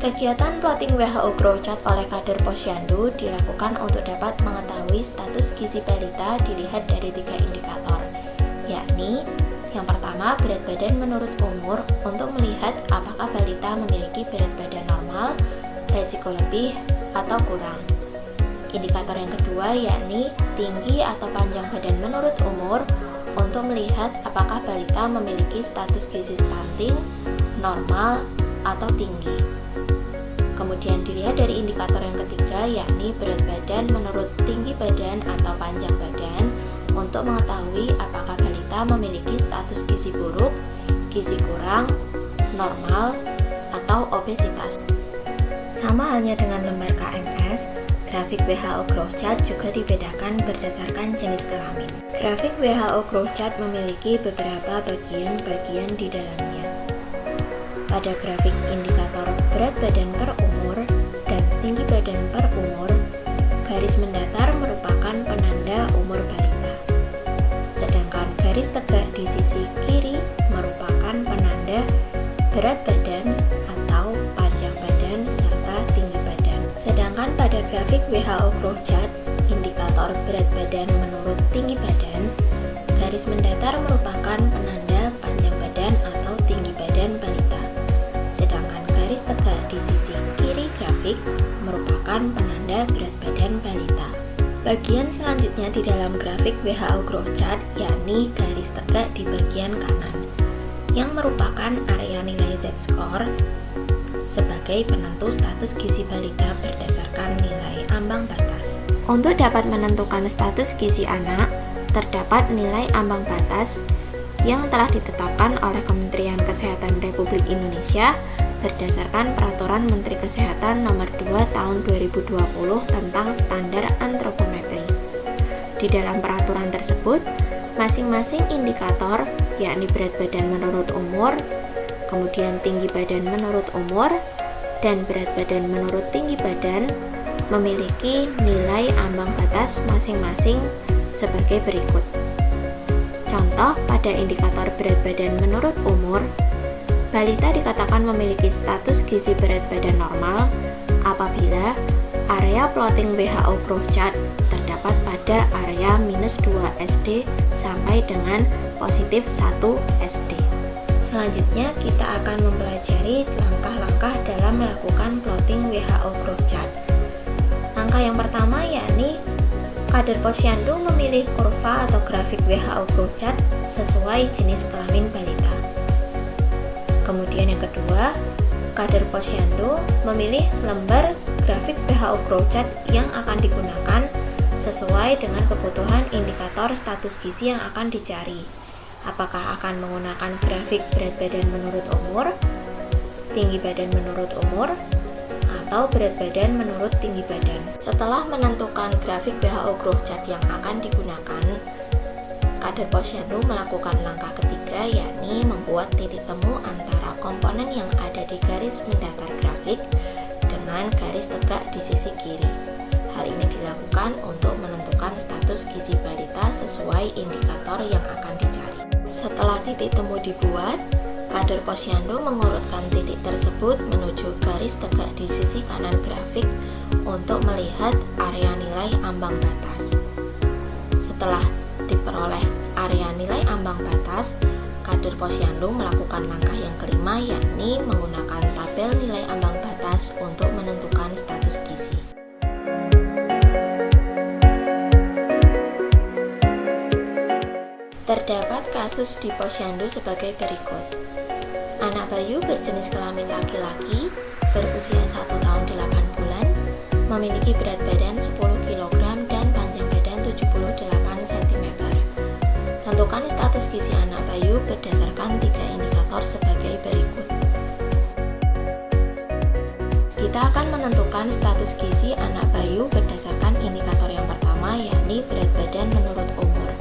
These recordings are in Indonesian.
Kegiatan plotting WHO Growth Chart oleh kader Posyandu dilakukan untuk dapat mengetahui status gizi balita dilihat dari 3 indikator, yakni yang pertama berat badan menurut umur untuk melihat apakah balita memiliki berat badan normal, resiko lebih, atau kurang. Indikator yang kedua yakni tinggi atau panjang badan menurut umur untuk melihat apakah balita memiliki status gizi stunting, normal, atau tinggi. Kemudian dilihat dari indikator yang ketiga yakni berat badan menurut tinggi badan atau panjang badan untuk mengetahui apakah balita memiliki status gizi buruk, gizi kurang, normal, atau obesitas. Sama halnya dengan lembar KMS, grafik WHO Growth Chart juga dibedakan berdasarkan jenis kelamin. Grafik WHO Growth Chart memiliki beberapa bagian-bagian di dalamnya. Pada grafik indikator berat badan per umur dan tinggi badan per umur, garis mendatar merupakan penanda umur balita. Sedangkan garis tegak di sisi kiri merupakan penanda berat badan atau panjang badan serta tinggi badan. Sedangkan pada grafik WHO Growth Chart, indikator berat badan menurut tinggi badan, garis mendatar merupakan penanda panjang badan atau tinggi badan balita. Sedangkan garis tegak di sisi kiri grafik merupakan penanda berat badan balita. Bagian selanjutnya di dalam grafik WHO Growth Chart yakni garis tegak di bagian kanan, yang merupakan area nilai Z-score sebagai penentu status gizi balita berdasarkan nilai ambang batas. Untuk dapat menentukan status gizi anak, terdapat nilai ambang batas yang telah ditetapkan oleh Kementerian Kesehatan Republik Indonesia berdasarkan Peraturan Menteri Kesehatan Nomor 2 Tahun 2020 tentang Standar Antropometri. Di dalam peraturan tersebut, masing-masing indikator, yakni berat badan menurut umur, kemudian tinggi badan menurut umur, dan berat badan menurut tinggi badan, memiliki nilai ambang batas masing-masing sebagai berikut. Contoh, pada indikator berat badan menurut umur, balita dikatakan memiliki status gizi berat badan normal apabila area plotting WHO Growth Chart terdapat pada area -2 SD sampai dengan +1 SD. Selanjutnya, kita akan mempelajari langkah-langkah dalam melakukan plotting WHO Growth Chart. Langkah yang pertama yakni kader Posyandu memilih kurva atau grafik WHO Growth Chart sesuai jenis kelamin balita. Kemudian yang kedua, kader Posyandu memilih lembar grafik WHO Growth Chart yang akan digunakan sesuai dengan kebutuhan indikator status gizi yang akan dicari. Apakah akan menggunakan grafik berat badan menurut umur, tinggi badan menurut umur, atau berat badan menurut tinggi badan. Setelah menentukan grafik WHO Growth Chart yang akan digunakan, kader Posyandu melakukan langkah ketiga yakni membuat titik temu antara komponen yang ada di garis mendatar grafik dengan garis tegak di sisi kiri. Hal ini dilakukan untuk menentukan status gizi balita sesuai indikator yang akan dicari. Setelah titik temu dibuat, kader Posyandu mengurutkan titik tersebut menuju garis tegak di sisi kanan grafik untuk melihat area nilai ambang batas. Setelah diperoleh area nilai ambang batas, kader Posyandu melakukan langkah yang kelima yakni menggunakan tabel nilai ambang batas untuk menentukan status gizi. Terdapat kasus di Posyandu sebagai berikut. Anak bayu berjenis kelamin laki-laki, berusia 1 tahun 8 bulan, memiliki berat badan 10 kg dan panjang badan 78 cm. Tentukan status gizi anak bayu berdasarkan 3 indikator sebagai berikut. Kita akan menentukan status gizi anak bayu berdasarkan indikator yang pertama yakni berat badan menurut umur.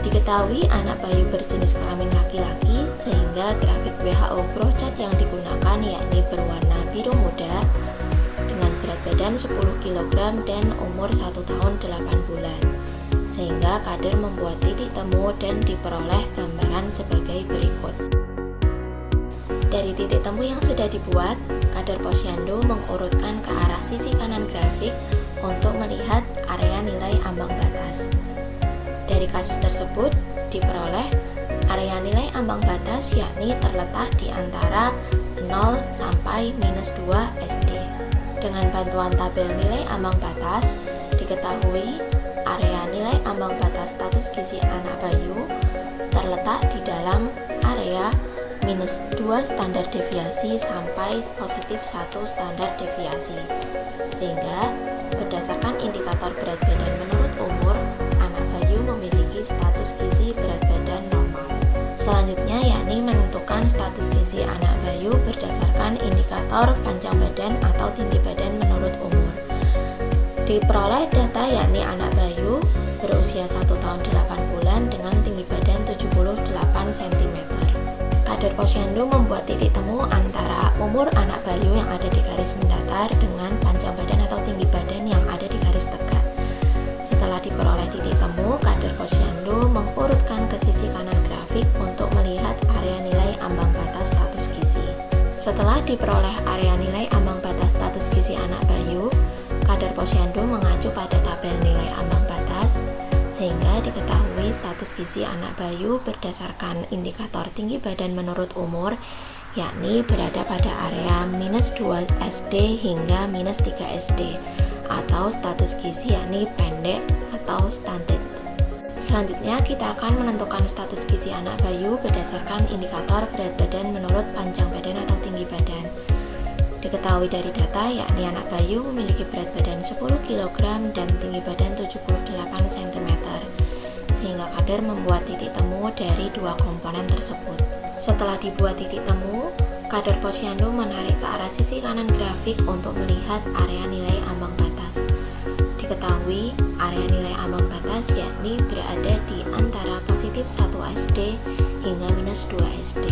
Diketahui anak bayu berjenis kelamin laki-laki sehingga grafik WHO Growth Chart yang digunakan yakni berwarna biru muda dengan berat badan 10 kg dan umur 1 tahun 8 bulan. Sehingga kader membuat titik temu dan diperoleh gambaran sebagai berikut. Dari titik temu yang sudah dibuat, Kader Posyandu mengurutkan ke arah sisi kanan grafik untuk melihat area nilai ambang batas. Dari kasus tersebut diperoleh area nilai ambang batas yakni terletak di antara 0 sampai minus 2 SD. Dengan bantuan tabel nilai ambang batas, diketahui area nilai ambang batas status gizi anak bayu terletak di dalam area minus 2 standar deviasi sampai positif 1 standar deviasi. Sehingga berdasarkan indikator berat badan menurut umur, anak bayu memiliki status gizi berat badan normal. Selanjutnya yakni menentukan status gizi anak bayu berdasarkan indikator panjang badan atau tinggi badan menurut umur. Diperoleh data yakni anak bayu berusia 1 tahun 8 bulan dengan tinggi badan 78 cm. Kader Posyandu membuat titik temu antara umur anak bayu yang ada di garis mendatar dengan panjang badan atau tinggi badan yang ada di garis tegak. Setelah diperoleh titik temu, Kader Posyandu mengurutkan ke sisi kanan grafik untuk melihat area nilai ambang batas status gizi. Setelah diperoleh area nilai ambang batas status gizi anak bayu, Kader Posyandu mengacu pada tabel nilai ambang batas sehingga diketahui status gizi anak bayu berdasarkan indikator tinggi badan menurut umur yakni berada pada area minus 2 SD hingga minus 3 SD atau status gizi yakni pendek atau stunted. Selanjutnya kita akan menentukan status gizi anak bayu berdasarkan indikator berat badan menurut panjang badan atau tinggi badan. Diketahui dari data yakni anak bayu memiliki berat badan 10 kg dan tinggi badan 78 cm, sehingga Kader membuat titik temu dari dua komponen tersebut. Setelah dibuat titik temu, Kader Posyandu menarik ke arah sisi kanan grafik untuk melihat area nilai ambang batas. Diketahui area nilai ambang batas yakni berada di antara positif 1 SD hingga minus 2 SD.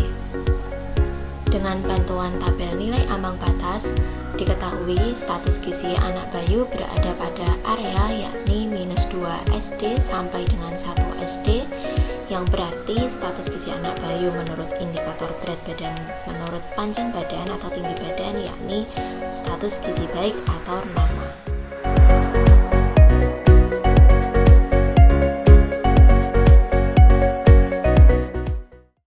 Dengan bantuan tabel nilai ambang batas, diketahui status gizi anak bayu berada pada area yakni minus 2 SD sampai dengan 1 SD, yang berarti status gizi anak bayu menurut indikator berat badan menurut panjang badan atau tinggi badan yakni status gizi baik atau normal.